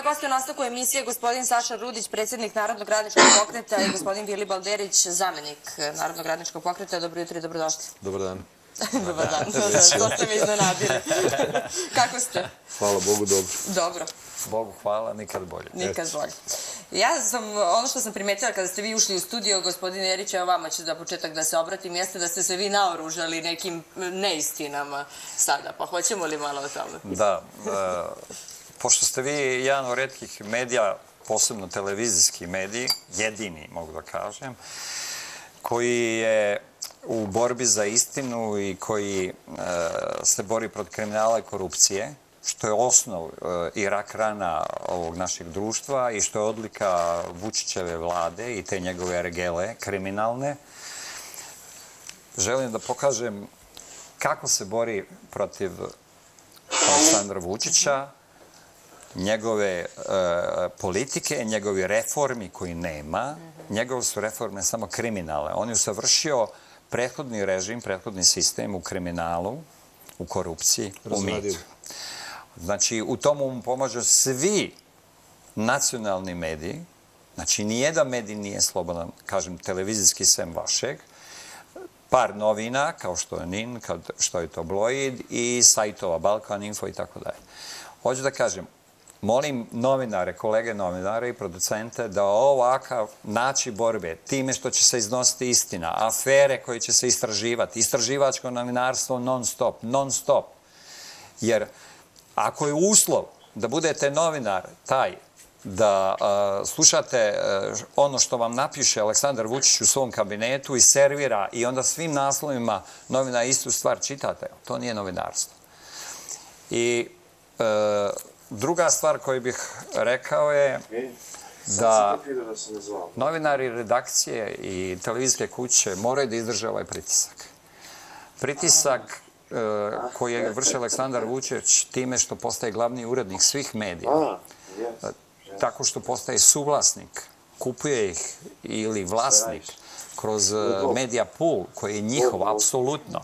gosti u nastavku emisije gospodin Saša Rudić, predsjednik Narodnog radničkog pokreta i gospodin Vili Balderić, zamenik Narodnog radničkog pokreta. Dobro jutro i dobrodošli. Dobar dan. Dobar dan, to ste me iznenadili. Kako ste? Hvala Bogu, dobro. Dobro. Bogu hvala, nikad bolje. Nikad bolje. Ja sam, ono što sam primetila kada ste vi ušli u studio, gospodin Erić, evo vama ću za početak da se obratim, jeste da ste se vi naoružali nekim neistinama sada, pa hoćemo li malo o tome? Da, pošto ste vi jedan od retkih medija, posebno televizijski mediji, jedini, mogu da kažem, koji je u borbi za istinu i koji se bori protiv kriminala i korupcije, što je osnov i rak rana ovog našeg društva i što je odlika Vučićeve vlade i te njegove ergele kriminalne. Želim da pokažem kako se bori protiv Aleksandra Vučića, njegove politike, njegovi reformi koji nema. Njegove su reforme samo kriminalne. On je usavršio prethodni režim, prethodni sistem u kriminalu, u korupciji, u mitu. Znači, u tomu mu pomažu svi nacionalni mediji. Znači, nijedan medij nije slobodan, kažem, televizijski sem vašeg. Par novina, kao što je NIN, što je Tabloid i sajtova Balkan Info i tako dalje. Hoću da kažem, molim novinare, kolege novinare i producente da ovakav način borbe, time što će se iznositi istina, afere koje će se istraživati, istraživačko novinarstvo non stop. Jer ako je uslov da budete novinar taj, da slušate ono što vam napiše Aleksandar Vučić u svom kabinetu i servira i onda svim naslovima novina istu stvar čitate, to nije novinarstvo. I druga stvar koju bih rekao je da novinari, redakcije i televizijske kuće moraju da izdrže ovaj pritisak. Pritisak koji je vršio Aleksandar Vučić time što postaje glavni urednik svih medija, tako što postaje suvlasnik, kupuje ih ili vlasnik kroz Media Pool, koji je njihov, apsolutno,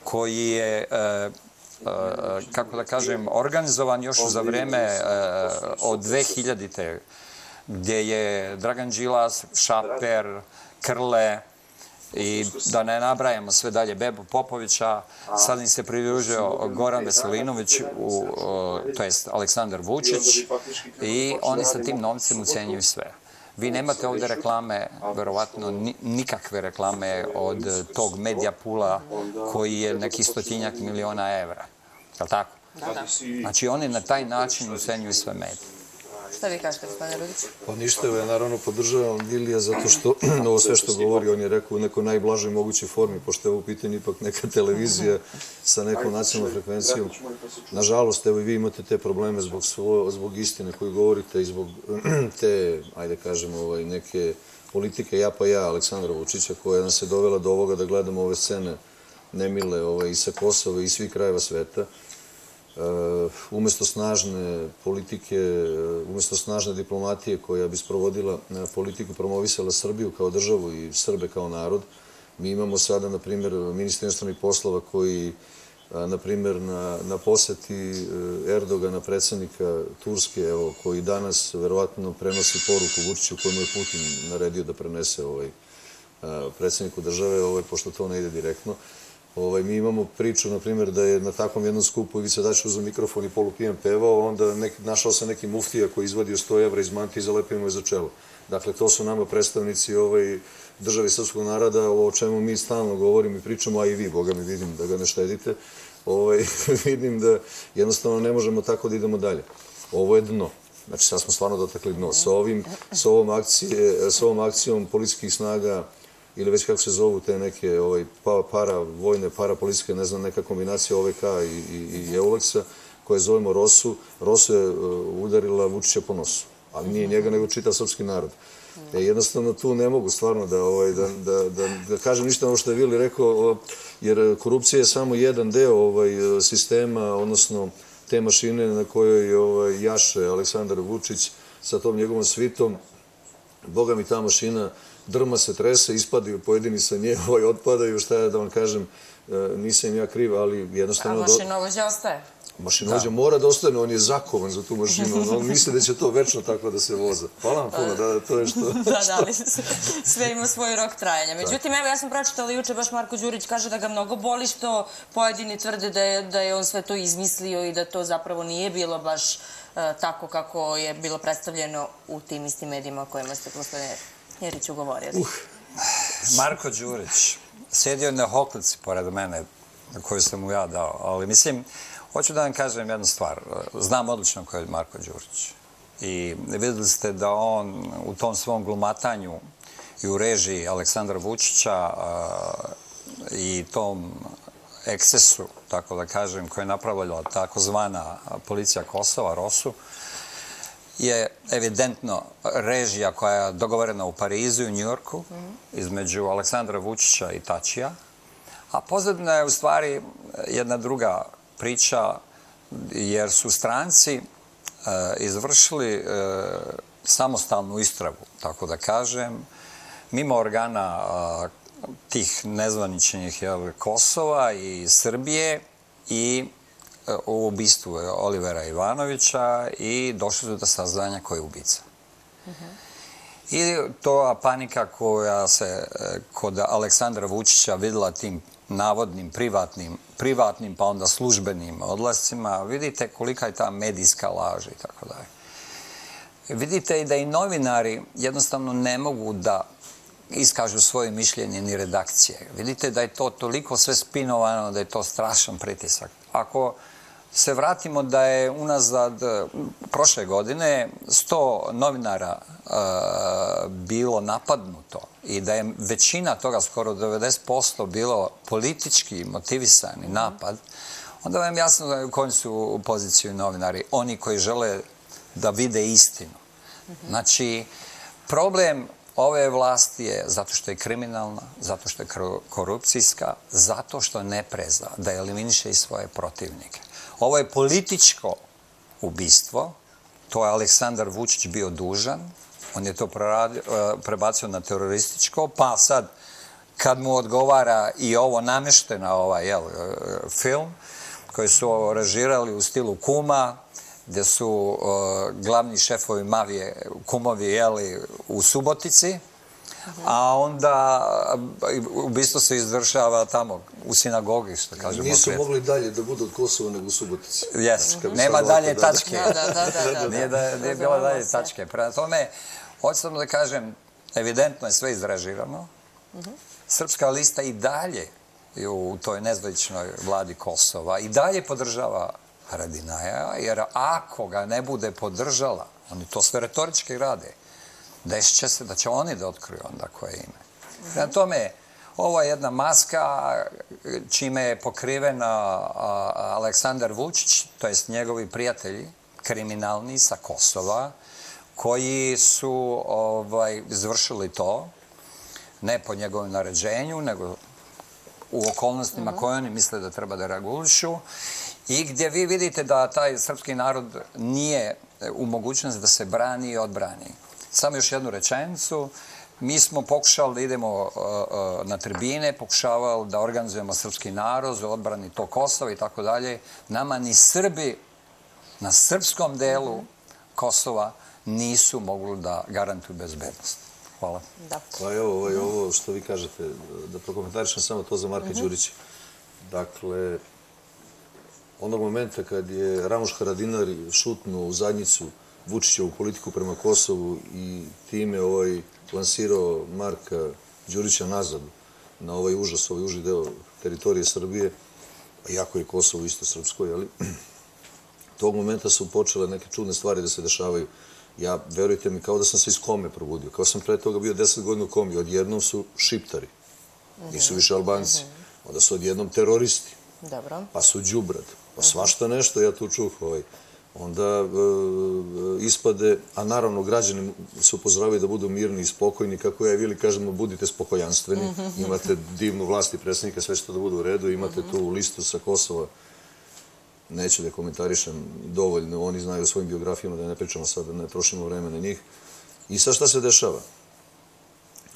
koji je, kako da kažem, organizovan još za vreme od 2000-te, gdje je Dragan Đilas, Šaper, Krle, i da ne nabrajamo sve dalje, Bebo Popovića, sad im se pridružio Goran Veselinović, to jest Aleksandar Vučić, i oni sa tim novcem ucenjuju sve. Vi nemate ovde reklame, verovatno nikakve reklame od tog Media Poola koji je neki 100 miliona evra. Je li tako? Znači oni na taj način ucenjuju sve medije. Šta vi kažete, gospodine Rudić? Pa ništa, ja naravno podržavam Vilija zato što ovo sve što govori, on je rekao u nekoj najblažoj mogućoj formi, pošto je ovo pitanje ipak neka televizija sa nekom nacionalnom frekvencijom. Nažalost, evo i vi imate te probleme zbog istine koju govorite i zbog te, ajde kažemo, neke politike ja pa ja Aleksandra Vučića koja nas je dovela do ovoga da gledamo ove scene nemile i sa Kosova i svih krajeva sveta. Umesto snažne politike, umesto snažne diplomatije koja bi sprovodila politiku, promovisala Srbiju kao državu i Srbe kao narod, mi imamo sada, na primjer, ministra inostranih poslova koji, na primjer, na poseti Erdogana, predsjednika Turske, koji danas verovatno prenosi poruku Vučiću koju mu je Putin naredio da prenese predsjedniku države, pošto to ne ide direktno. Mi imamo priču, na primjer, da je na takvom jednom skupu Ivica Dačić uzeo mikrofon i polupijan pevao, onda našao se neki muftija koji izvadio 100 evra iz mantije i zalepio mu je za čelo. Dakle, to su nama predstavnici države srpskog naroda, o čemu mi stalno govorimo i pričamo, a i vi, Boga mi, vidim da ga ne štedite, vidim da jednostavno ne možemo tako da idemo dalje. Ovo je dno. Znači, sad smo stvarno dotakli dno. Sa ovom akcijom policijskih snaga ili već kako se zovu te neke paravojne, parapolicijske, ne znam, neka kombinacija OVK i EULEX-a, koje zovemo ROSU. ROSU je udarila Vučića po nosu, ali nije njega, nego čitav srpski narod. Jednostavno tu ne mogu stvarno da kažem ništa ono što je Vili rekao, jer korupcija je samo jedan deo sistema, odnosno te mašine na kojoj jaše Aleksandar Vučić sa tom njegovom svitom. Boga mi, ta mašina drma se, trese, ispadaju pojedini sa nje, otpadaju, šta ja da vam kažem, nisam ja kriv, ali jednostavno... A mašinovođa ostaje? Mašinovođa mora da ostane, on je zakovan za tu mašinu, on misli da će to večno tako da se voza. Hvala vam puno, da, to je što... Da, ali sve ima svoj rok trajanja. Međutim, evo, ja sam pročitala juče, baš Marko Đurić kaže da ga mnogo boli što pojedini tvrde da je on sve to izmislio i da to zapravo nije bilo baš tako kako je bilo predstavljeno u tim istim medijima o kojima ste, gospodine Jeriću, govorili. Marko Đurić sjedio je na hoklici pored mene, koju sam mu ja dao, ali mislim, hoću da vam kažem jednu stvar. Znam odlično ko je Marko Đurić. I videli ste da on u tom svom glumatanju i u režiji Aleksandra Vučića i tom ekscesu, tako da kažem, koje je napravila takozvana policija Kosova, ROSU, je evidentno režija koja je dogovorena u Parizu i u Njujorku između Aleksandra Vučića i Tačija, a pozadina je u stvari jedna druga priča, jer su stranci izvršili samostalnu istragu, tako da kažem, mimo organa tih nezvaničnih Kosova i Srbije i u ubistvu Olivera Ivanovića i došli su do saznanja ko je ubica. I to panika koja se kod Aleksandra Vučića videla tim navodnim privatnim pa onda službenim odlascima, vidite kolika je ta medijska laž i tako dalje. Vidite i da i novinari jednostavno ne mogu da iskažu svoje mišljenje ni redakcije. Vidite da je to toliko sve spinovano, da je to strašan pritisak. Ako se vratimo da je unazad prošle godine 100 novinara bilo napadnuto i da je većina toga, skoro 90%, bilo politički motivisani napad, onda vam je jasno u kojoj su poziciji novinari. Oni koji žele da vide istinu. Znači, problem ove vlasti je zato što je kriminalna, zato što je korupcijska, zato što ne preza da eliminiše i svoje protivnike. Ovo je političko ubistvo, to je Aleksandar Vučić bio dužan, on je to prebacio na terorističko, pa sad kad mu odgovara i ovo nameštena film koji su režirali u stilu Kuma, gdje su glavni šefovi mafije, kumovi, u Subotici, a onda ubistvo se izvršava tamo u sinagogi, što kažemo. Nisu mogli dalje da budu od Kosova nego u Subotici. Jes, nema dalje tačke. Nije bila dalje tačke. Prema tome, hoću samo da kažem, evidentno je sve izrežirano. Srpska lista i dalje u toj nezvaničnoj vladi Kosova i dalje podržava Haradinaja, jer ako ga ne bude podržala, oni to sve retorički rade, desit će se da će oni da otkriju onda koje ime. Prema tome, ovo je jedna maska čime je pokriven Aleksandar Vučić, to jest njegovi prijatelji, kriminalni sa Kosova, koji su izvršili to, ne po njegovom naređenju, nego u okolnostima koje oni misle da treba da regulišu, i gdje vi vidite da taj srpski narod nije u mogućnosti da se brani i odbrani. Samo još jednu rečenicu. Mi smo pokušali da idemo na tribine, pokušavali da organizujemo srpski narod za odbrani tog Kosova i tako dalje. Nama ni Srbi na srpskom delu Kosova nisu mogli da garantuju bezbednost. Hvala. Pa evo, ovo što vi kažete, da prokomentarišem samo to za Marka Đurića. Dakle, onog momenta kad je Ramuš Haradinaj šutnuo u zadnjicu Vučićevu politiku prema Kosovu i time lansirao Marka Đurića nazad na ovaj užas, ovaj uži deo teritorije Srbije, iako je Kosovo isto srpsko, jeli? Tog momenta su počele neke čudne stvari da se dešavaju. Ja, verujte mi, kao da sam se iz kome probudio. Kao sam pre toga bio 10 godina u komi. Odjednom su Šiptari. Nisu više Albanci. Onda su odjednom teroristi. Pa su đubrad. Pa svašta nešto, ja tu čuh. Onda ispade, a naravno građani se upozoravaju da budu mirni i spokojni, kako ja i Vili kažemo, budite spokojanstveni. Imate divnu vlast i predsjednika, sve što da budu u redu. Imate tu listu sa Kosova. Neću da komentarišem dovoljno, oni znaju o svojim biografijama, da ne pričamo sad, da ne trošimo vreme na njih. I sad šta se dešava?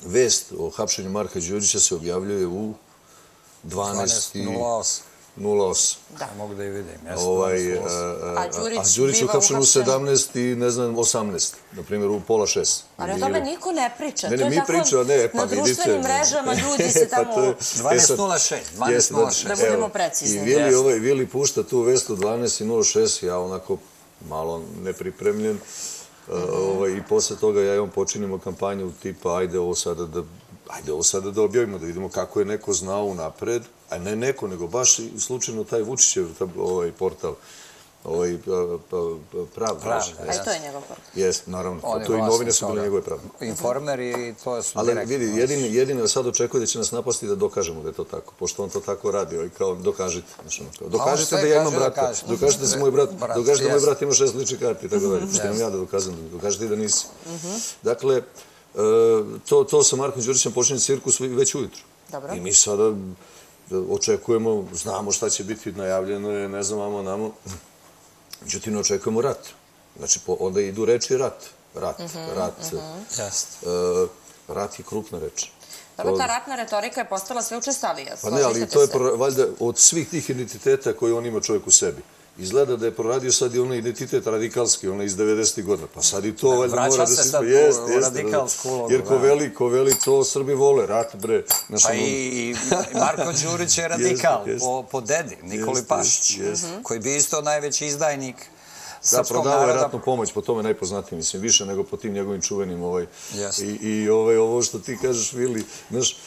Vest o hapšenju Marka Đurića se objavljuje u 12:08. 0,8. Da. Mogu da je vidim. A Đurić je uhapšen u 17 i, ne znam, 18. Na primjer, u pola 6. Ali o tome niko ne priča. Ne, mi pričamo, ne, pa na vidite. Na društvenim mrežama ljudi se tamo... 12.06. Da budemo precizni. I Vili pušta tu vest u 12.06, ja onako malo nepripremljen. I posle toga ja i on počinimo kampanju tipa ajde ovo sada da objavimo, da vidimo kako je neko znao unapred, a ne neko, nego baš slučajno taj Vučićev portal, Pravda. A i to je njegov portal. Jeste, naravno. To i novine su bile njegove Pravde. Informer i to su direktno. Ali vidi, jedino sad očekuje da će nas napasti da dokažemo da je to tako, pošto on to tako radi, kao dokažite. Dokažite da ja imam brata, dokažite da si moj brat, dokažite da moj brat ima 6 ličnih karti, tako dalje. Što imam ja da dokazujem, dokažite i da nisi. Dakle, to sa Markom Đurićem počinje cirkus već ujutru. I mi sada očekujemo, znamo šta će biti najavljeno, ne znam, namo. Međutim, očekujemo rat. Znači, onda idu reči rat. Rat je krupna reč. Dobro, ta ratna retorika je postala sve učestalija. Pa ne, ali to je valjda od svih tih identiteta koje on ima čovjek u sebi. Izgleda da je proradio sad i onaj identitet radikalski, onaj iz 90. godina. Pa sad i to valjda mora da se... Vraća se sad u radikalsku ulogu. Jer ko veli to Srbi vole, rat bre. Pa i Marko Đurić je radikal po dedi, Nikoli Pašić, koji bi isto najveći izdajnik srpskog naroda. Da, prodao je ratnu pomoć, po tome najpoznatiji, mislim, više nego po tim njegovim čuvenim i ovo što ti kažeš, Vili, znaš,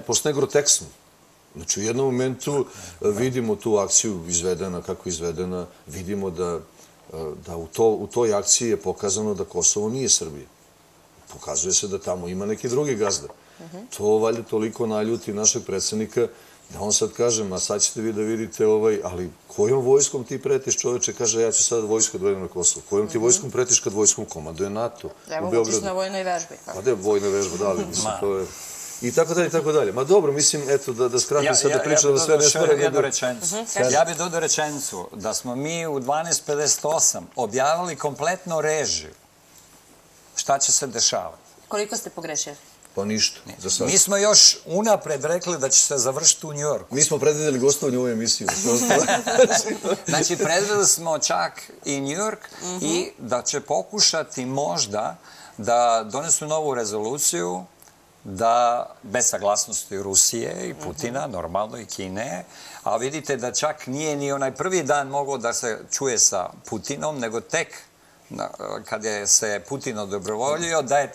postaje groteskno. Znači, u jednom momentu vidimo tu akciju izvedena, kako je izvedena, vidimo da u toj akciji je pokazano da Kosovo nije Srbija. Pokazuje se da tamo ima neki drugi gazda. To valjda toliko naljuti našeg predsjednika da on sad kaže, ma sad ćete vi da vidite ali kojom vojskom ti pretiš, čoveče, kaže, ja ću sad vojsku odvedem na Kosovo. Kojom ti vojskom pretiš kad vojskom komanduje NATO u Beogradu? Evo, Vučić na vojnoj vežbi. Pa da je vojna vežba, da, ali mislim, to je... I tako dalje, i tako dalje. Ma dobro, mislim, eto, da skratim sad da pričam da sve ne stvara... Ja bih dodao rečenicu da smo mi u 12.58 objavili kompletno režiju. Šta će se dešavati? Koliko ste pogrešili? Pa ništa, za sad. Mi smo još unapred rekli da će se završiti u Njujorku. Mi smo predvideli gostovanje u ovoj emisiji. Znači, predvideli smo čak i Njujork i da će pokušati možda da donesu novu rezoluciju da, bez saglasnosti Rusije i Putina, normalno i Kine, a vidite da čak nije ni onaj prvi dan mogao da se čuje sa Putinom, nego tek kad je se Putin odobrovoljio, da je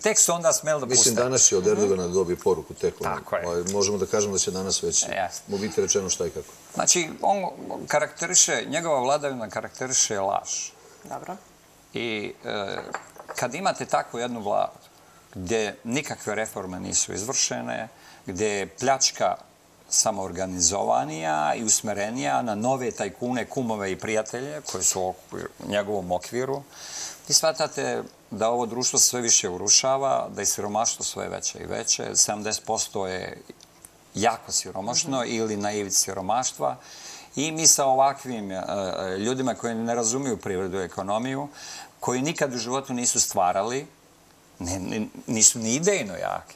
tek su onda smeli da puste. Mislim, danas će od Erdogana da dobije poruku tek. Tako je. Možemo da kažemo da će danas već mu biti rečeno šta i kako. Znači, on karakteriše, njegova vladavina karakteriše laž. Dobro. I kad imate takvu jednu vladu, gdje nikakve reforme nisu izvršene, gdje je pljačka samoorganizovanija i usmerenija na nove tajkune, kumove i prijatelje koji su u njegovom okviru, vi shvatate da ovo društvo sve više urušava, da je siromaštvo sve veće i veće, 70% je jako siromašno ili na ivici siromaštva i mi sa ovakvim ljudima koji ne razumiju privredu i ekonomiju, koji nikad u životu nisu stvarali, nisu ni idejno jaki.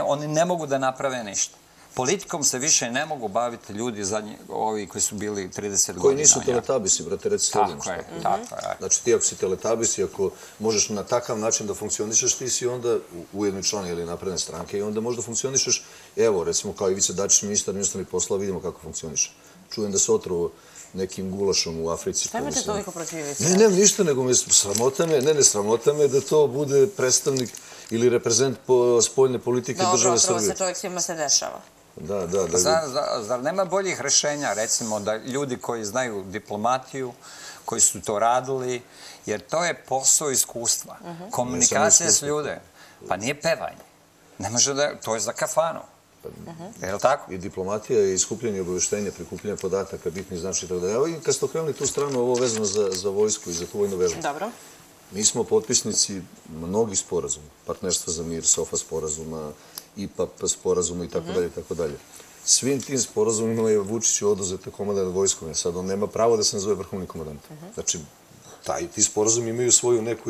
Oni ne mogu da naprave ništa. Politikom se više ne mogu baviti ljudi, ovi koji su bili 30 godina. Koji nisu teletabisi, brate, reci slijedno što. Tako je. Znači ti ako si teletabisi, ako možeš na takav način da funkcionišeš, ti si onda ujedno član ili napredne stranke i onda možda funkcionišeš, evo, recimo kao Ivica Dačić, ministar inostranih poslova, vidimo kako funkcioniše. Čujem da se otrovo nekim gulašom u Africi. Šta imate toliko protiv Ivice? Ne, ništa, nego me sramota me da to bude predstavnik ili reprezent spoljne politike države Srbije. Dobro, otrovo se čovjek svima se dešava. Da. Zar nema boljih rešenja, recimo, da ljudi koji znaju diplomatiju, koji su to radili, jer to je posao iskustva. Komunikacija s ljude. Pa nije pevanje. Ne može da... To je za kafanu. Je li tako? I diplomatija i iskupljenje obaveštenja, prikupljanje podataka, bitni znači tako da. Evo i kad ste okrenuli tu stranu, ovo vezano za vojsku i za tu vojnu vežbu. Dobro. Mi smo potpisnici mnogih sporazuma. Partnerstva za mir, SOFA sporazuma, IPAP sporazuma i tako dalje. Svim tim sporazumima je Vučiću oduzeta komanda nad vojskom. Sad on nema pravo da se nazove vrhovni komandant. Znači, ti sporazumi imaju svoju neku,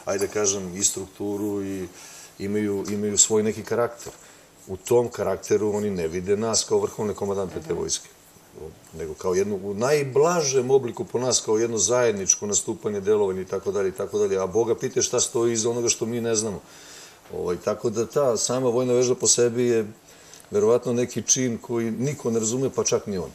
ajde kažem, i strukturu i imaju svoj neki karakter. u tom karakteru oni ne vide nas kao vrhovne komandante te vojske, nego kao jednu, u najblažem obliku po nas, kao jedno zajedničko nastupanje, delovanje i tako dalje, a Boga pite šta stoji iza onoga što mi ne znamo. Tako da ta sama vojna vežba po sebi je verovatno neki čin koji niko ne razume, pa čak ni on.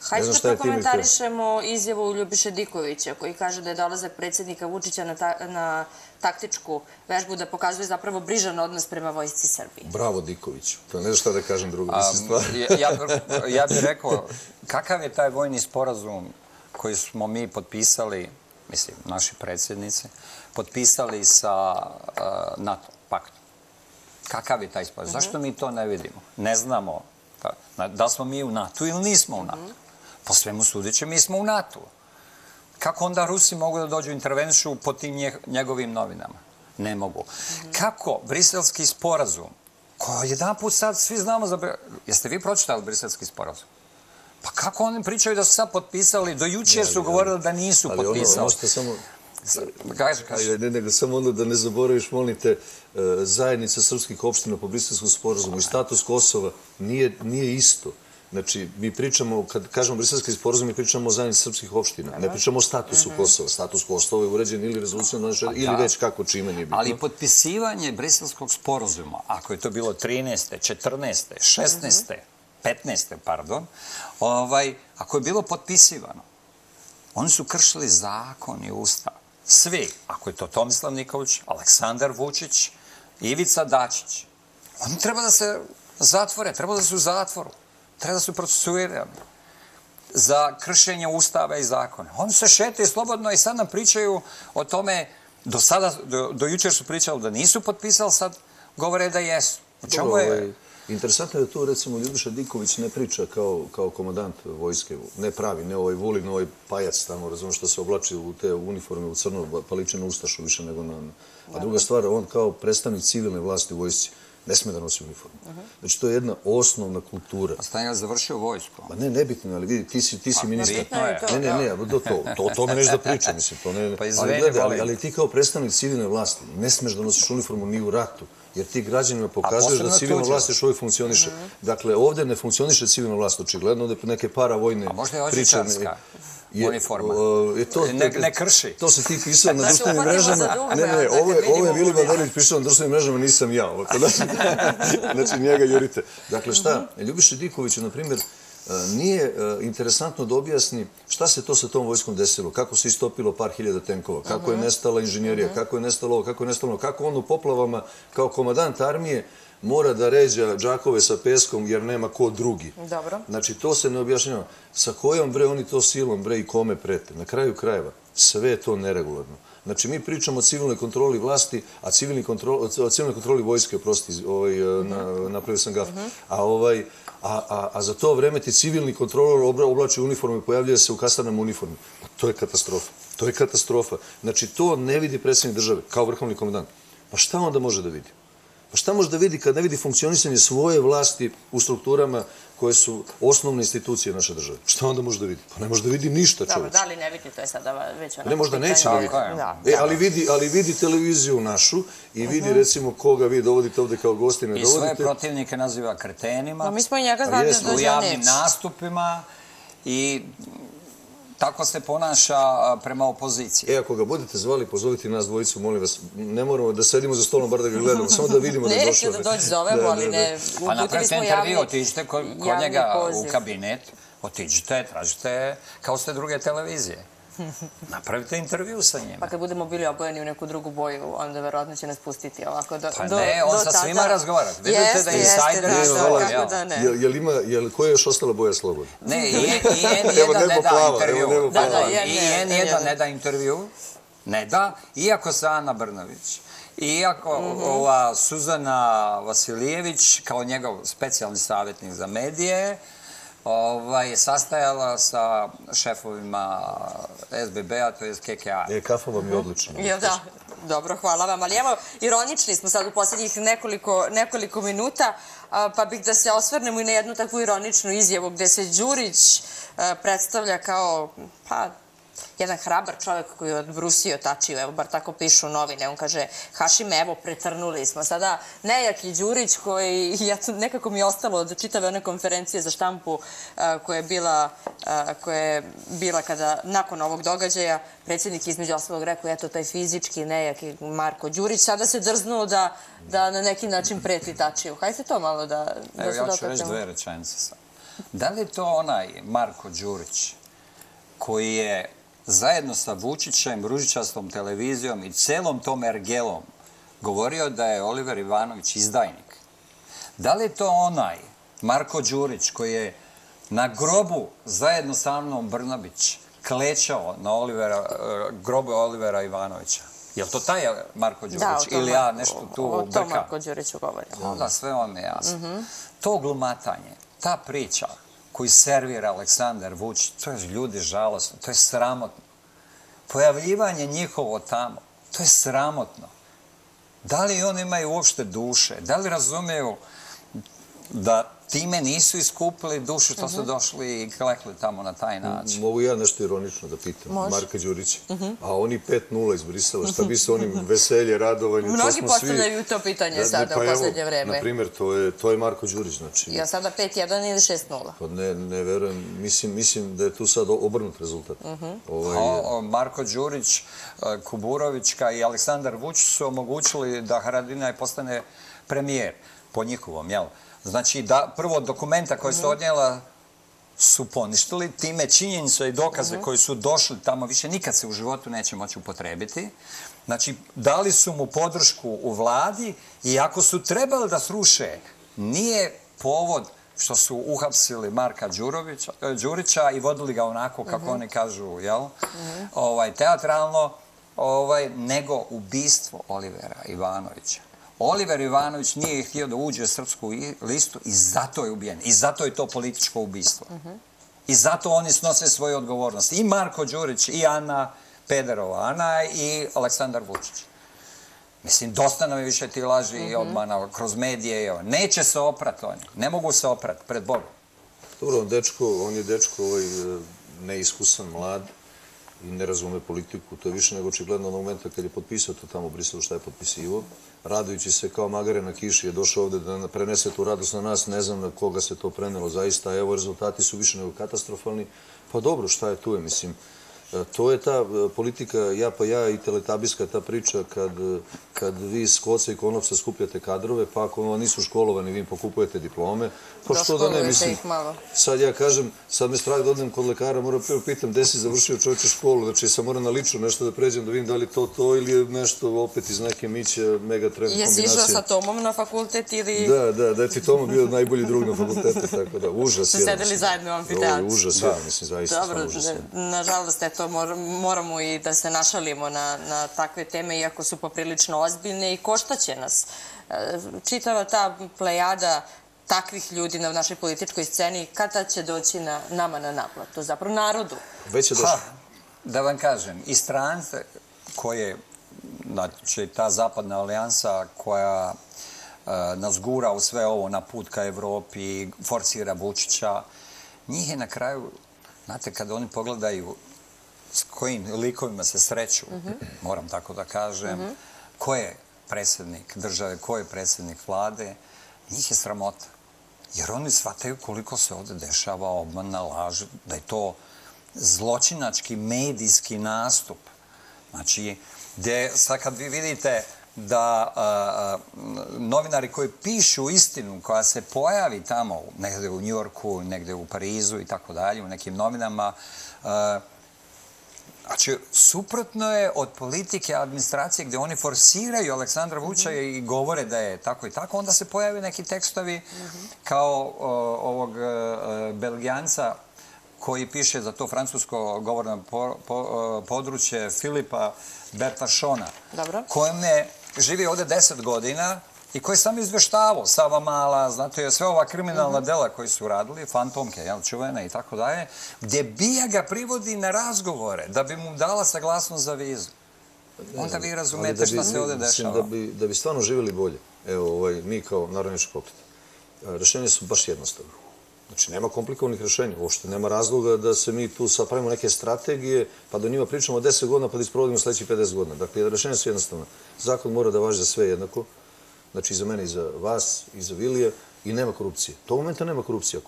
Hajde da prokomentarišemo izjavu Ljubiše Dikovića, koji kaže da je dolazak predsjednika Vučića na taktičku vežbu da pokazuje zapravo brižan odnos prema vojsci Srbije. Bravo Dikoviću. To ne znam šta da kažem drugo. Ja bih rekao, kakav je taj vojni sporazum koji smo mi potpisali, mislim, naši predsjednici, potpisali sa NATO paktom? Kakav je taj sporazum? Zašto mi to ne vidimo? Ne znamo da smo mi u NATO ili nismo u NATO. Po svemu sudeći, mi smo u NATO. Kako onda Rusi mogu da dođu intervenšu po tim njegovim novinama? Ne mogu. Kako briselski sporazum, koji jedan put sad svi znamo za... Jeste vi pročitali briselski sporazum? Pa kako oni pričaju da su sad potpisali? Do jučer su govorili da nisu potpisali. Ali možete samo... Kaži. Nego samo onda da ne zaboraviš, molim te, zajednica srpskih opština po briselskom sporazumu i status Kosova nije isto. Znači, mi pričamo, kad kažemo briselski sporazum, mi pričamo o zajednici srpskih opština. Ne pričamo o statusu Kosova. Status Kosova je uređen ili rezolucijom ili već kako čime nije bitno. Ali potpisivanje briselskog sporazuma, ako je to bilo 13. 14. 16. 15. pardon, ako je bilo potpisivano, oni su kršili zakon i ustav. Svi, ako je to Tomislav Nikolić, Aleksandar Vučić, Ivica Dačić, oni treba da se zatvore, treba da su u zatvoru, treba da su procesuirani za kršenje ustava i zakona. Oni se šetaju slobodno i sad nam pričaju o tome, do jučer su pričali da nisu potpisali, sad govore da jesu. U čemu je... Interesantno je da tu, recimo, Ljubiša Diković ne priča kao komandant vojske, ne pravi, ne ovaj Vulin, ovaj pajac tamo, razumno što se oblači u te uniforme u crno, pa liči na ustašu više nego na... A druga stvar, on kao predstavnik civilne vlasti u vojsci ne sme da nosi uniformu. Znači, to je jedna osnovna kultura. A Stanja je završio vojsku. Pa ne, nebitno, ali vidi, ti si ministar. Bitno je. Ne, o tome nešto da pričam, mislim, to ne... Ali ti kao predstavnik civilne vlasti ne smeš da nosiš uniformu ni u ratu, jer ti građanima pokazuješ da civilna vlast još uvijek funkcioniše. Dakle, ovdje ne funkcioniše civilna vlast, očigledno ovdje neke paravojne priče... A možda je ođičarska uniforma. Ne krši. To se ti pisao na društvenim mrežama. Ne, ovo je Vili Badanović pisao na društvenim mrežama, nisam ja. Znači, njega jurite. Dakle, šta? Ljubiša Diković, na primjer, nije interesantno da objasni šta se to sa tom vojskom desilo, kako se istopilo par hiljada tenkova, kako je nestala inženjerija, kako je nestalo ovo, kako je nestalo ono, kako on u poplavama kao komandant armije mora da ređa džakove sa peskom jer nema ko drugi. Dobro. Znači, to se ne objašnjava. Sa kojom, bre, oni to silom, bre, i kome prete? Na kraju krajeva, sve je to neregularno. Znači, mi pričamo o civilnoj kontroli vlasti, a civilnoj kontroli vojske, oprosti, napravio sam gaf, a za to vreme ti civilni kontrolor oblači uniformu i pojavljuje se u kasarnama uniformi. To je katastrofa. To je katastrofa. Znači, to ne vidi predsjednik države kao vrhovni komandant. Pa šta onda može da vidi? Pa šta može da vidi kad ne vidi funkcionisanje svoje vlasti u strukturama koje su osnovne institucije naše države? Šta onda može da vidi? Pa ne može da vidi ništa, čovječ. Da li ne vidi, to je sada već onako... Ne, možda neće da vidi. Ali vidi televiziju našu i vidi, recimo, koga vi dovodite ovdje kao gosti, ne dovodite. I svoje protivnike naziva kretenima. Mi smo i njega znali da dođe u javnim nastupima i... Tako se ponaša prema opoziciji. Ako ga budete zvali, pozovite nas dvojicu, molim vas, ne moramo da sedimo za stolom, bar da ga gledamo, samo da vidimo da je došao. Neće da dođe zovemo, ali ne... Pa napravite intervju, otiđite kod njega u kabinet, otiđite, tražite kao ste druge televizije. Napravite intervju sa njima. Pa kad budemo bili obojeni u neku drugu boju, onda verovatno će nas pustiti ovako do tada. Pa ne, on sa svima razgovara. Vidite da je insajder. Kako da ne. Koja je još ostala boja slobodna? Ne, i N1 ne da intervju. I N1 ne da intervju. Ne da, iako se Ana Brnabić, iako ova Suzana Vasilijević, kao njegov specijalni savjetnik za medije, sastajala sa šefovima SBB-a, to je KKA. Kafa vam je odlična. Jel da? Dobro, hvala vam. Ali evo, ironični smo sad u posljednjih nekoliko minuta, pa bih da se osvrnemo i na jednu takvu ironičnu izjavu gde se Đurić predstavlja kao, pa, jedan hrabar čovjek koji je odbrusio Tačiju, evo bar tako pišu novine, on kaže Hašime, evo pretrnuli smo. Sada nejaki Đurić koji, nekako mi je ostalo da čitave one konferencije za štampu koja je bila kada nakon ovog događaja predsjednik između ostalog rekao, eto taj fizički nejaki Marko Đurić, sada se drznuo da na neki način preti Tačiju. Hajde to malo da se dotaknemo. Ja ću reći 2 rečenice sad. Da li je to onaj Marko Đurić koji je zajedno sa Vučićem, ružičastom televizijom i celom tom ergelom govorio da je Oliver Ivanović izdajnik? Da li je to onaj Marko Đurić koji je na grobu zajedno sa Anom Brnabić klečao na grobu Olivera Ivanovića? Je li to taj Marko Đurić? Ili ja nešto tu brkam? O tom Marko Đuriću govorim. Onda sve vam je jasno. To glumatanje, ta priča koju servira Aleksandar Vučić, to je ljudi žalosno, to je sramotno. Pojavljivanje njihovo tamo, to je sramotno. Da li oni imaju uopšte duše? Da li razumeju da time nisu iskupili dušu što su došli i klekli tamo na taj način? Mogu ja nešto ironično da pitam Marka Đurića. A oni 5-0 iz Brisela, šta bi se onim veselje, radovanje, to smo svi... Mnogi postavljaju to pitanje sada u poslednje vreme. Na primjer, to je Marko Đurić. Ja sada 5-1 ili 6-0? Pa ne verujem, mislim da je tu sad obrnut rezultat. Marko Đurić, Kuburovićka i Aleksandar Vučić su omogućili da Haradinaj postane premijer, po njihovom, jel? Znači, da prvo dokumenta koje su odnijela su poništili, time činjenice i dokaze koji su došli tamo više nikad se u životu neće moći upotrebiti. Znači, dali su mu podršku u vladi i ako su trebali da sruše, nije povod što su uhapsili Marka Đurića i vodili ga onako, kako oni kažu, teatralno, nego ubistvo Olivera Ivanovića. Oliver Ivanović nije htio da uđe u srpsku listu i zato je ubijen. I zato je to političko ubistvo. I zato oni snose svoju odgovornost. I Marko Đurić, i Ana Pederova Ana, i Aleksandar Vučić. Mislim, dosta nam je više ti laži i obmana kroz medije. Neće se oprati oni. Ne mogu se oprati pred Bogom. Dobro, on je dečko neiskusan, mlad i ne razume politiku. To je više nego očigledno od momenta kad je potpisao to tamo u Briselu šta je potpisivo. Radujući se kao magare na kiši je došao ovde da prenese tu radost na nas. Ne znam na koga se to prenelo zaista. Evo, rezultati su više nego katastrofalni. Pa dobro, šta je tu je, mislim. To je ta politika ja pa ja i teletabijska ta priča kad vi s koca i konopca skupljate kadrove, pa ako nisu školovani, vi im pokupujete diplome. Pa što da ne, mislim. Sad ja kažem, sad me strah da odem kod lekara, moram prvo pitam gde si završio čovječe školu, znači sam moram na lično nešto da pređem, da vidim da li to ili je nešto opet iz neke Mića, Megatrend kombinacije. Jesi išao sa Tomom na fakultet ili... Da je ti Tomo bio najbolji drug na fakultetu, tako da, užas. Ste sedeli zajedno u amfiteatru. Užas, mislim, zaista. Dobro, nažalost, eto, moramo i da se našalimo na takve teme, iako su poprilično ozbiljne i koštaće nas. Čitava ta plejada takvih ljudi na našoj političkoj sceni, kada će doći nama na naplatu, zapravo narodu? Već je došlo. Da vam kažem, i strance koje, znači ta zapadna alijansa koja nas gura u sve ovo na put ka Evropi, forsira Vučića, njih je na kraju, znate, kada oni pogledaju s kojim likovima se sreću, moram tako da kažem, ko je predsjednik države, ko je predsjednik vlade, njih je sramota. Jer oni shvataju koliko se ovdje dešava obmana, laž, da je to zločinački medijski nastup. Znači, sad kad vi vidite da novinari koji pišu istinu, koja se pojavi tamo, negde u Njujorku, negde u Parizu i tako dalje, u nekim novinama, znači, suprotno je od politike administracije gdje oni forsiraju Aleksandra Vučića i govore da je tako i tako, onda se pojave neki tekstovi kao ovog Belgijanca koji piše za to francusko govorno područje Filipa Bertašona, kojem je živio ovdje 10 godina i koji je sam izveštavao Sava Mala, znate, sve ova kriminalna dela koji su radili, fantomke, čuvene i tako dalje, gdje bija ga privodi na razgovore da bi mu dala saglasnost za vizu. Onda vi razumete šta se ovdje dešava. Da bi stvarno živjeli bolje, evo, mi kao Narodnički pokret, rešenje su baš jednostavno. Znači, nema komplikovanih rešenja. Uopšte nema razloga da se mi tu sad pravimo neke strategije, pa da o njima pričamo 10 godina, pa da isprovodimo sledećih 50 godina. Dakle, rešenja su jednostavna. Zakon mora da važi za sve jednako. Znači, i za mene, i za vas, i za Vilija. I nema korupcije. Tog momenta nema korupcija.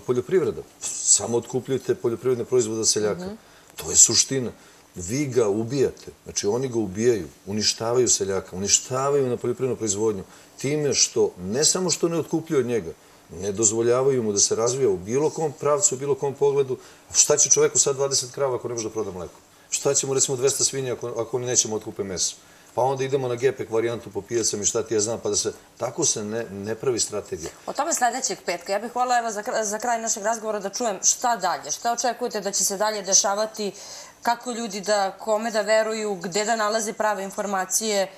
Poljoprivreda. Samo otkupljujete poljoprivredne proizvode od seljaka. To je suština. Vi ga ubijate. Znači, oni ga ubijaju. Uništavaju seljaka. Uništavaju na poljoprivrednu proizvodnju. Time što, ne samo što ne otkupljuju od njega, ne dozvoljavaju mu da se razvija u bilo kom pravcu, u bilo kom pogledu. Šta će čoveku sad 20 krava ako ne može da proda mleko? Šta će mu recimo 200 svinja ako oni nećemo otkupe meso? Pa onda idemo na gepek varijantu po pijacama i šta ti ja znam, pa da se... Tako se ne pravi strategija. O tome sledećeg petka. Ja bih voljela za kraj našeg razgovora da čujem šta dalje. Šta očekujete da će se dalje dešavati? Kako ljudi kome da veruju? Gde da nalaze prave informacije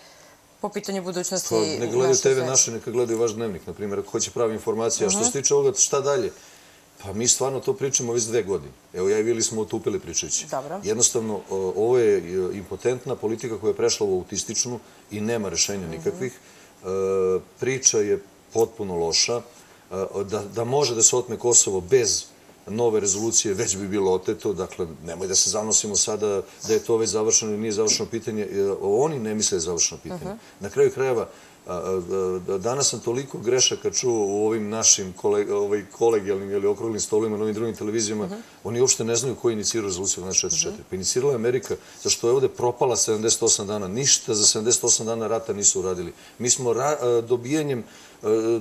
po pitanju budućnosti naše zemlje? Ne gledaju TV naše, neka gledaju vaš dnevnik, na primjer, ako hoće prave informacije. A što se tiče ovoga, šta dalje? Pa mi stvarno to pričamo već 2 godine. Evo, ja i Vili smo otupili pričajući. Jednostavno, ovo je impotentna politika koja je prešla u autističnu i nema rešenja nikakvih. Priča je potpuno loša. Da može da se otme Kosovo bez nove rezolucije, već bi bilo oteto. Dakle, nemoj da se zanosimo sada da je to već završeno ili nije završeno pitanje. Oni ne misle da je završeno pitanje. Na kraju krajeva, danas sam toliko grešaka čuo u ovim našim kolegijalnim ili okruglim stolovima na ovim drugim televizijama, oni uopšte ne znaju ko je inicirao rezoluciju 1244. Pa inicirala je Amerika, zašto je ovde propala 78 dana. Ništa za 78 dana rata nisu uradili. Mi smo dobijanjem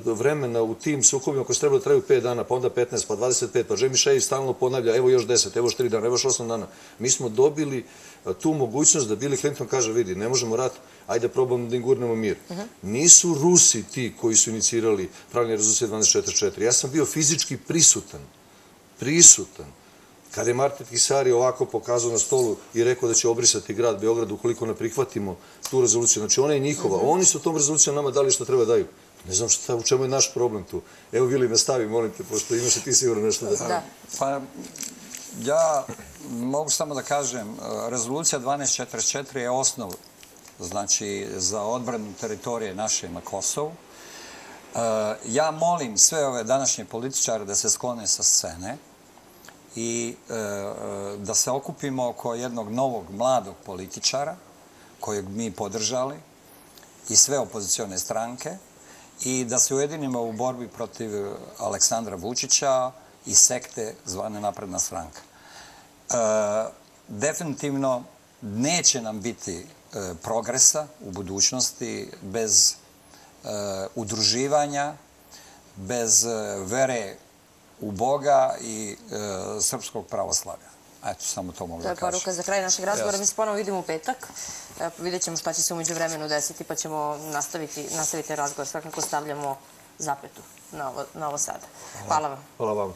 vremena u tim sukobima koji su trebali da traju 5 dana, pa onda 15, pa 25, pa Džemi Šeji stalno ponavlja, evo još 10, evo još 3 dana, evo još 8 dana. Mi smo dobili tu mogućnost da Billy Clinton kaže, vidi, ne možemo rat, ajde probamo da im gurnemo mir. Nisu Rusi ti koji su inicirali pravljanje rezolucije 1244. Ja sam bio fizički prisutan. Kada je Martin Kisari ovako pokazao na stolu i rekao da će obrisati grad Beograd ukoliko ne prihvatimo tu rezoluciju. Znači, ona je njihova. Oni su tom rezolucijom nama dali što treba daju. Ne znam u čemu je naš problem tu. Evo, Vili, nastavi, molim te, pošto imaš i ti sigurno nešto da... Pa, ja mogu samo da kažem, rezolucija 1244 je osnov, znači, za odbranu teritorije naše na Kosovu. Ja molim sve ove današnje političare da se sklone sa scene i da se okupimo oko jednog novog, mladog političara, kojeg mi podržali, i sve opozicione stranke, i da se ujedinimo u borbi protiv Aleksandra Vučića i sekte zvane Napredna stranka. Definitivno neće nam biti progresa u budućnosti bez udruživanja, bez vere u Boga i srpskog pravoslavlja. Eto, samo to mogu da kažem. To je poruka za kraj našeg razgovora. Mi se ponovo vidimo u petak. Vidjet ćemo šta će se umeđu vremenu desiti, pa ćemo nastaviti razgovor. Svakako stavljamo zapetu na ovo sada. Hvala vam. Hvala vam.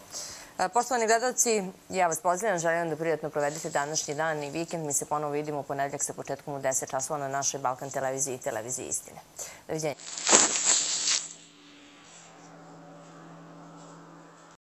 Poštovani gledalci, ja vas pozdravljam. Želim da prijatno provedete današnji dan i vikend. Mi se ponovo vidimo u ponedeljak sa početkom u 10 časova na našoj Balkan televiziji i televiziji Istine. Doviđenja.